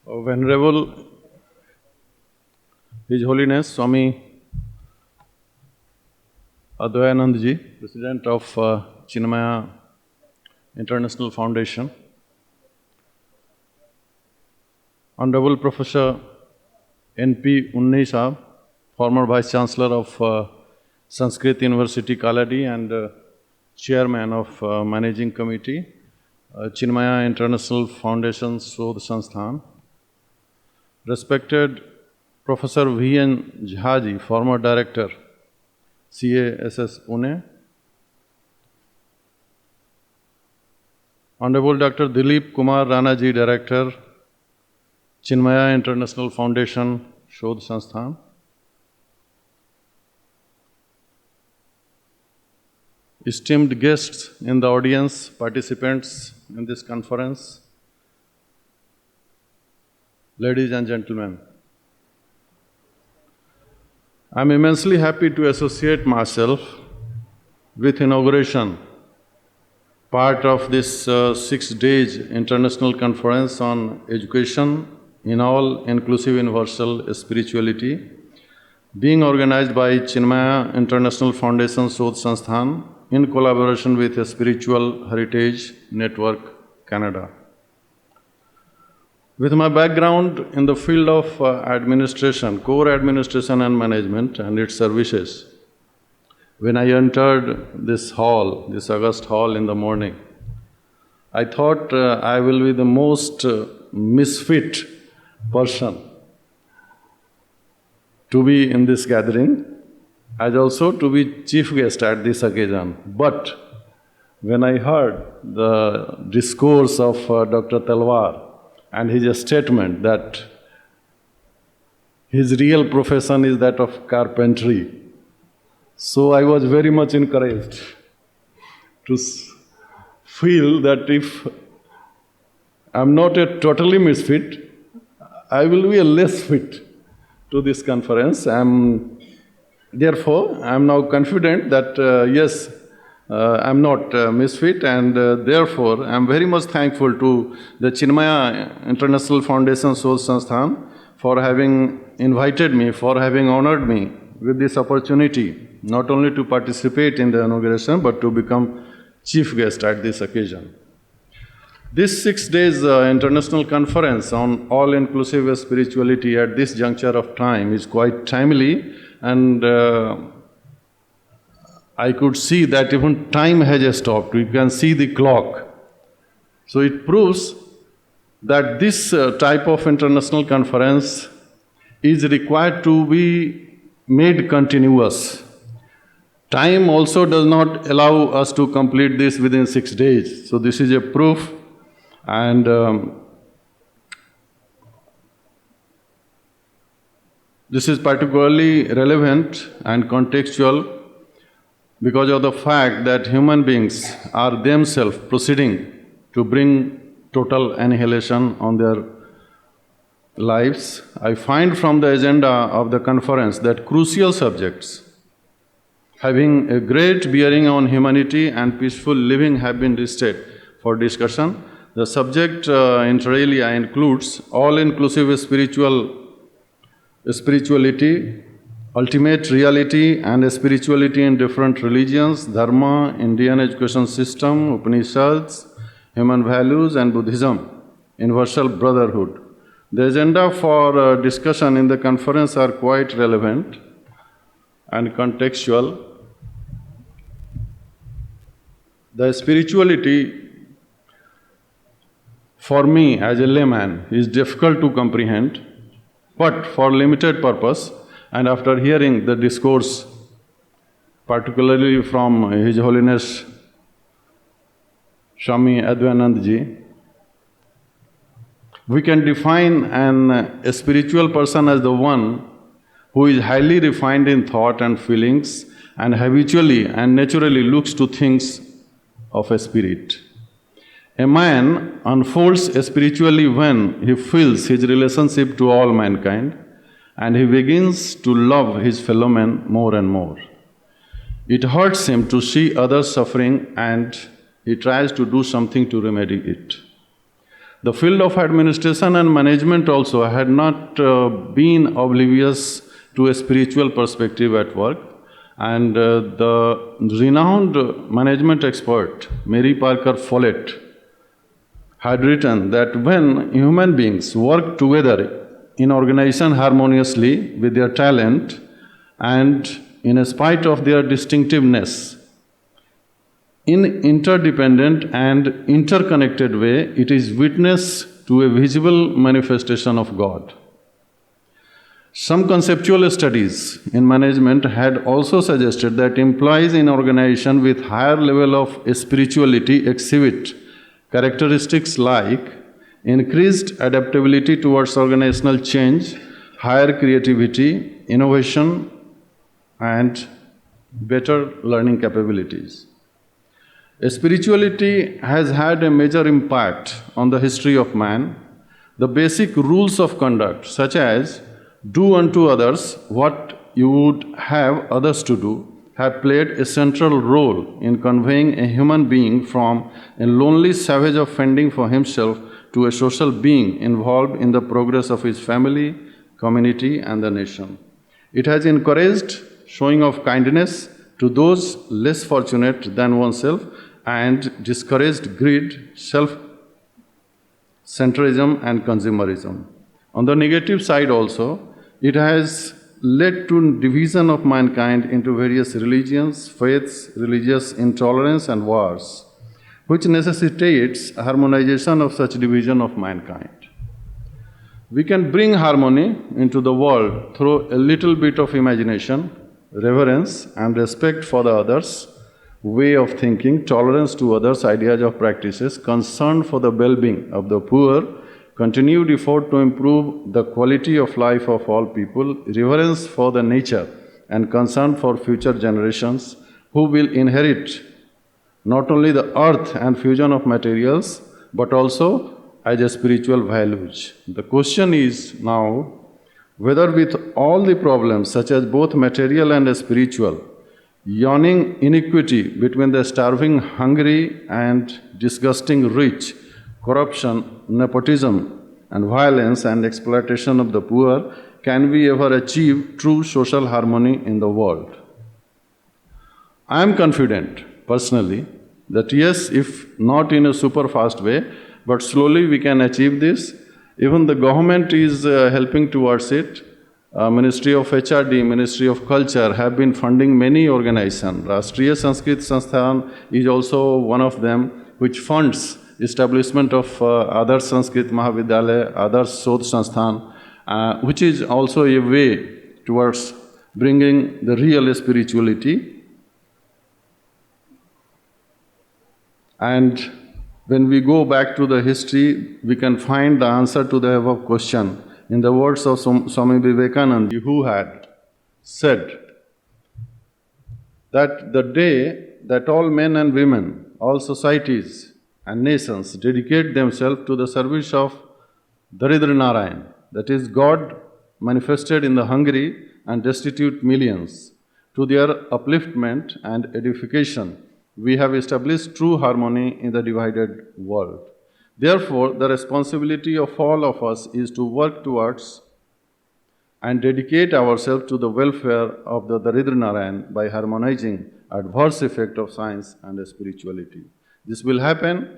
Venerable His Holiness Swami Advayanandji, President of Chinmaya International Foundation, Honorable Professor N.P. Unni Sahab, former Vice Chancellor of Sanskrit University, Kaladi, and Chairman of Managing Committee, Chinmaya International Foundation, Sodh Sansthan, respected Professor V.N. Jha, former Director, CASS Pune, Honorable Dr. Dilip Kumar Rana ji, Director, Chinmaya International Foundation, Shodh Sansthan, esteemed guests in the audience, participants in this conference, ladies and gentlemen, I am immensely happy to associate myself with inauguration, part of this 6 days international conference on education in all inclusive universal spirituality, being organized by Chinmaya International Foundation Sodh Sansthan in collaboration with Spiritual Heritage Network, Canada. With my background in the field of administration, core administration and management and its services, when I entered this hall, this August hall in the morning, I thought I will be the most misfit person to be in this gathering, as also to be chief guest at this occasion. But when I heard the discourse of Dr. Talwar and his statement that his real profession is that of carpentry, so I was very much encouraged to feel that if I'm not a totally misfit, I will be a less fit to this conference. Therefore, I'm now confident that yes, I'm not misfit, and therefore I'm very much thankful to the Chinmaya International Foundation Sodh Sansthan for having invited me, for having honored me with this opportunity, not only to participate in the inauguration, but to become chief guest at this occasion. This 6 days international conference on all-inclusive spirituality at this juncture of time is quite timely, and I could see that even time has stopped. We can see the clock. So it proves that this type of international conference is required to be made continuous. Time also does not allow us to complete this within 6 days. So this is a proof, and this is particularly relevant and contextual because of the fact that human beings are themselves proceeding to bring total annihilation on their lives. I find from the agenda of the conference that crucial subjects having a great bearing on humanity and peaceful living have been listed for discussion. The subject inter alia includes all-inclusive spirituality, ultimate reality and spirituality in different religions, dharma, Indian education system, Upanishads, human values and Buddhism, universal brotherhood. The agenda for discussion in the conference are quite relevant and contextual. The spirituality, for me as a layman, is difficult to comprehend, but for limited purpose, and after hearing the discourse, particularly from His Holiness Swami Advayanandji, we can define a spiritual person as the one who is highly refined in thought and feelings and habitually and naturally looks to things of a spirit. A man unfolds spiritually when he feels his relationship to all mankind and he begins to love his fellow men more and more. It hurts him to see others suffering and he tries to do something to remedy it. The field of administration and management also had not been oblivious to a spiritual perspective at work. And the renowned management expert Mary Parker Follett had written that when human beings work together in organization harmoniously with their talent and in spite of their distinctiveness, in interdependent and interconnected way, it is witness to a visible manifestation of God. Some conceptual studies in management had also suggested that employees in organization with higher level of spirituality exhibit characteristics like increased adaptability towards organizational change, higher creativity, innovation, and better learning capabilities. Spirituality has had a major impact on the history of man. The basic rules of conduct, such as do unto others what you would have others to do, have played a central role in conveying a human being from a lonely savage of fending for himself to a social being involved in the progress of his family, community, and the nation. It has encouraged showing of kindness to those less fortunate than oneself and discouraged greed, self-centrism, and consumerism. On the negative side also, it has led to division of mankind into various religions, faiths, religious intolerance, and wars, which necessitates harmonization of such division of mankind. We can bring harmony into the world through a little bit of imagination, reverence, and respect for the others, way of thinking, tolerance to others' ideas of practices, concern for the well-being of the poor, continued effort to improve the quality of life of all people, reverence for the nature, and concern for future generations who will inherit not only the earth and fusion of materials, but also as a spiritual values. The question is now whether with all the problems such as both material and spiritual, yawning inequity between the starving, hungry, and disgusting rich, corruption, nepotism, and violence and exploitation of the poor, can we ever achieve true social harmony in the world? I am confident, personally, that yes, if not in a super fast way, but slowly we can achieve this. Even the government is helping towards it. Ministry of HRD, Ministry of Culture have been funding many organizations. Rashtriya Sanskrit Sansthan is also one of them, which funds establishment of Adarsh Sanskrit Mahavidyalaya, Adarsh Sodh Sansthan, which is also a way towards bringing the real spirituality. And when we go back to the history, we can find the answer to the above question in the words of Swami Vivekananda, who had said that the day that all men and women, all societies and nations dedicate themselves to the service of Daridra Narayan, that is God manifested in the hungry and destitute millions, to their upliftment and edification, we have established true harmony in the divided world. Therefore, the responsibility of all of us is to work towards and dedicate ourselves to the welfare of the Daridra Narayan by harmonizing adverse effect of science and spirituality. This will happen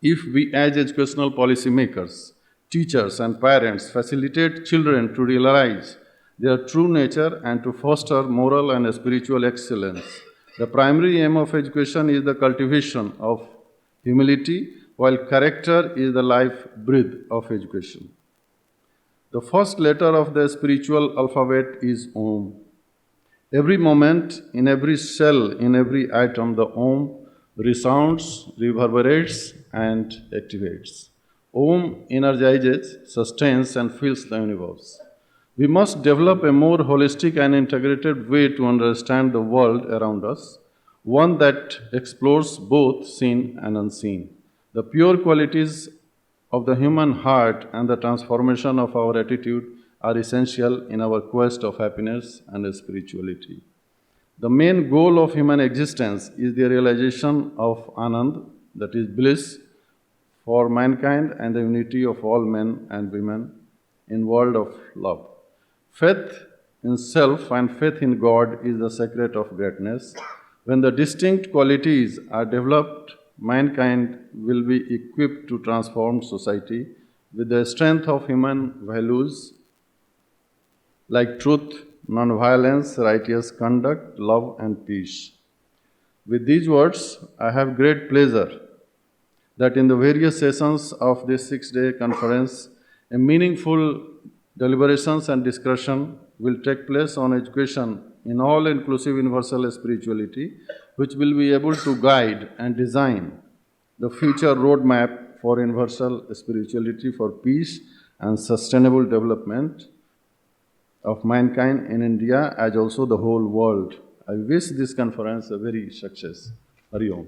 if we as educational policy makers, teachers and parents facilitate children to realize their true nature and to foster moral and spiritual excellence. The primary aim of education is the cultivation of humility, while character is the life breath of education. The first letter of the spiritual alphabet is Om. Every moment, in every cell, in every atom, the Om resounds, reverberates, and activates. Om energizes, sustains, and fills the universe. We must develop a more holistic and integrated way to understand the world around us, one that explores both seen and unseen. The pure qualities of the human heart and the transformation of our attitude are essential in our quest of happiness and spirituality. The main goal of human existence is the realization of Anand, that is bliss, for mankind and the unity of all men and women in world of love. Faith in self and faith in God is the secret of greatness. When the distinct qualities are developed, mankind will be equipped to transform society with the strength of human values like truth, non-violence, righteous conduct, love, and peace. With these words, I have great pleasure that in the various sessions of this 6-day conference, a meaningful deliberations and discussion will take place on education in all inclusive universal spirituality, which will be able to guide and design the future roadmap for universal spirituality for peace and sustainable development of mankind in India as also the whole world. I wish this conference a very success. Hari Om.